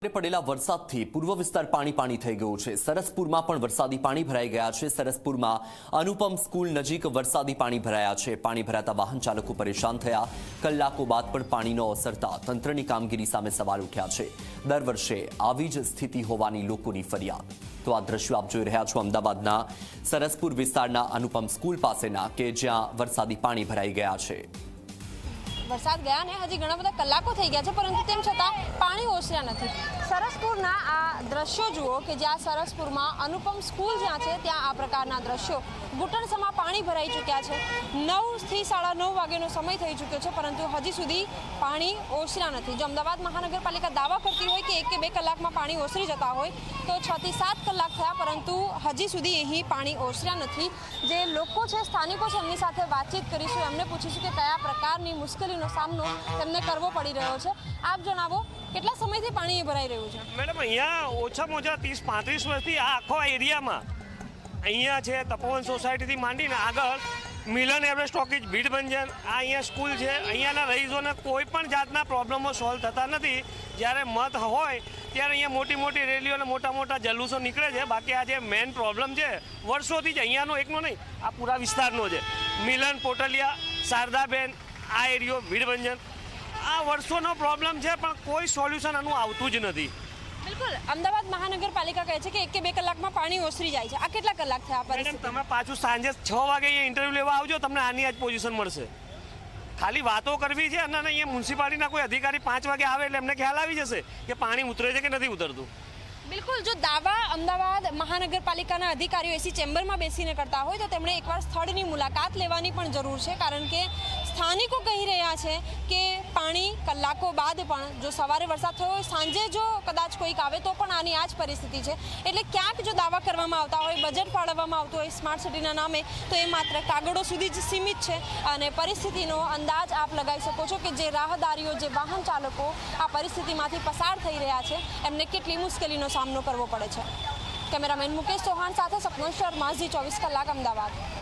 પડેલા વરસાદથી પૂર્વ વિસ્તાર પાણી થઈ ગયો છે। સરસપુરમાં પણ વરસાદી પાણી ભરાઈ ગયા છે। સરસપુરમાં અનુપમ સ્કૂલ નજીક વરસાદી પાણી ભરાયા છે। પાણી ભરાતા વાહન ચાલકો પરેશાન થયા। કલાકો બાદ પણ પાણીનો ઓસરતા તંત્રની કામગીરી સામે સવાલ ઉઠ્યા છે। દર વર્ષે આવી જ સ્થિતિ હોવાની લોકોની ફરિયાદ। તો આ દ્રશ્યો આપ જોઈ રહ્યા છો અમદાવાદના સરસપુર વિસ્તારના અનુપમ સ્કૂલ પાસેના કે જ્યાં વરસાદી પાણી ભરાઈ ગયા છે। વરસાદ ગયા ને હજી ઘણા બધા કલાકો થઈ ગયા છે, પરંતુ તેમ છતાં પાણી ઓસર્યા નથી। સરસપુરના આ દ્રશ્યો જુઓ કે જ્યાં સરસપુરમાં અનુપમ સ્કૂલ જ્યાં છે ત્યાં આ પ્રકારના દ્રશ્યો ઘૂંટણસમાં પાણી ભરાઈ ચૂક્યા છે। 9 થી 9:30 વાગ્યાનો સમય થઈ ચૂક્યો છે, પરંતુ હજી સુધી પાણી ઓસર્યા નથી। જો અમદાવાદ મહાનગરપાલિકા દાવા કરતી હોય કે 1 કે 2 કલાકમાં પાણી ઓસરી જતા હોય તો 6 થી 7 કલાક થયા, પરંતુ હજી સુધી અહીં પાણી ઓસર્યા નથી। જે લોકો છે, સ્થાનિકો છે, એમની સાથે વાતચીત કરીશું, એમને પૂછીશું કે કયા પ્રકારની મુશ્કેલીનો સામનો તેમને કરવો પડી રહ્યો છે। આપ જણાવો, કેટલા સમયથી પાણી ભરાઈ રહ્યું છે? મેડમ, અહીંયા ઓછામાં ઓછા 30-35 વર્ષથી આ આખો એરિયામાં અહીંયા છે તપોવન સોસાયટીથી માંડીને આગળ મિલન એવરેસ્ટ ટોકીજ ભીડભંજન આ અહીંયા સ્કૂલ છે। અહીંયાના રહીશોને કોઈ પણ જાતના પ્રોબ્લેમો સોલ્વ થતા નથી। જ્યારે મત હોય ત્યારે અહીંયા મોટી મોટી રેલીઓ અને મોટા મોટા જલુસો નીકળે છે। બાકી આ જે મેઇન પ્રોબ્લેમ છે વર્ષોથી જ અહીંયાનો એકનો નહીં, આ પૂરા વિસ્તારનો છે। મિલન, પોટલિયા, શારદાબેન, આ એરિયો ભીડભંજન, આ વર્ષોનો પ્રોબ્લેમ છે, પણ કોઈ સોલ્યુશન આનું આવતું જ નથી। બિલકુલ, અમદાવાદ મહાનગરપાલિકા કહે છે કે 1 કે 2 કલાકમાં પાણી ઓસરી જાય છે। આ કેટલા કલાક થયા? મેડમ, તમે પાછું સાંજે 6 વાગે અહીંયા ઇન્ટરવ્યૂ લેવા આવજો, તમને આની જ પોઝિશન મળશે। ખાલી વાતો કરવી છે અને અહીંયા મ્યુનિસિપાલિટીના કોઈ અધિકારી 5 વાગે આવે એટલે એમને ખ્યાલ આવી જશે કે પાણી ઉતરે છે કે નથી ઉતરતું। બિલકુલ, જો દાવા અમદાવાદ મહાનગરપાલિકાના અધિકારીઓ એસી ચેમ્બરમાં બેસીને કરતા હોય તો તેમણે એકવાર સ્થળની મુલાકાત લેવાની પણ જરૂર છે, કારણ કે સ્થાનિકો કહી રહ્યા છે કે પાણી કલાકો બાદ પણ, જો સવારે વરસાદ થયો હોય, સાંજે જો કદાચ કોઈક આવે તો પણ આની આ જ પરિસ્થિતિ છે। એટલે ક્યાંક જો દાવા કરવામાં આવતા હોય, બજેટ ફાળવવામાં આવતું હોય સ્માર્ટ સિટીના નામે, તો એ માત્ર કાગળો સુધી જ સીમિત છે। અને પરિસ્થિતિનો અંદાજ આપ લગાવી શકો છો કે જે રાહદારીઓ, જે વાહન ચાલકો આ પરિસ્થિતિમાંથી પસાર થઈ રહ્યા છે, એમને કેટલી મુશ્કેલીનો સામનો કરવો પડે છે। કેમેરામેન મુકેશ ચૌહાણ સાથે સપના શર્મા, ઝી 24 કલાક, અમદાવાદ।